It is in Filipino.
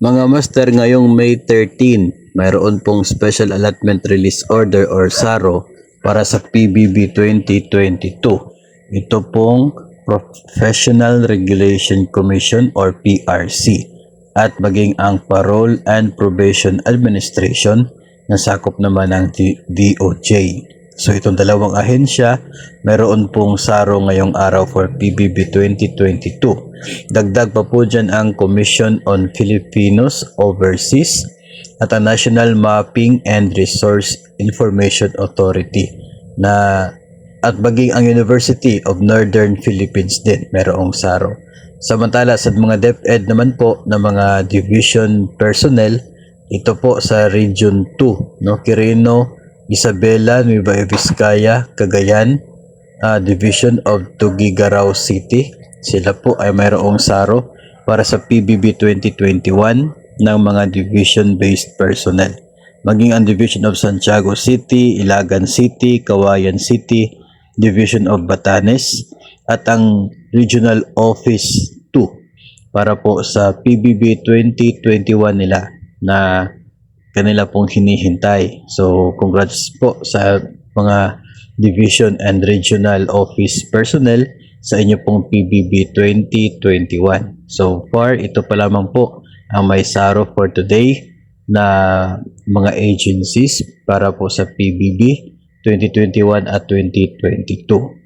Mga master, ngayong May 13, mayroon pong Special Allotment Release Order or SARO para sa PBB 2022. Ito pong Professional Regulation Commission or PRC at maging ang Parole and Probation Administration na sakop naman ng DOJ. So itong dalawang ahensya, meron pong SARO ngayong araw for PBB 2022. Dagdag pa po dyan ang Commission on Filipinos Overseas at ang National Mapping and Resource Information Authority at maging ang University of Northern Philippines din merong SARO. Samantala sa mga DepEd naman po na mga division personnel, ito po sa Region 2, Quirino, Isabela, Nueva Vizcaya, Cagayan, Division of Tuguegarao City. Sila po ay mayroong SARO para sa PBB 2021 ng mga division-based personnel. Maging ang Division of Santiago City, Ilagan City, Cauayan City, Division of Batanes at ang Regional Office 2 para po sa PBB 2021 nila na kanila pong hinihintay. So, congrats po sa mga division and regional office personnel sa inyo pong PBB 2021. So far, ito pa lamang po ang may SARO for today na mga agencies para po sa PBB 2021 at 2022.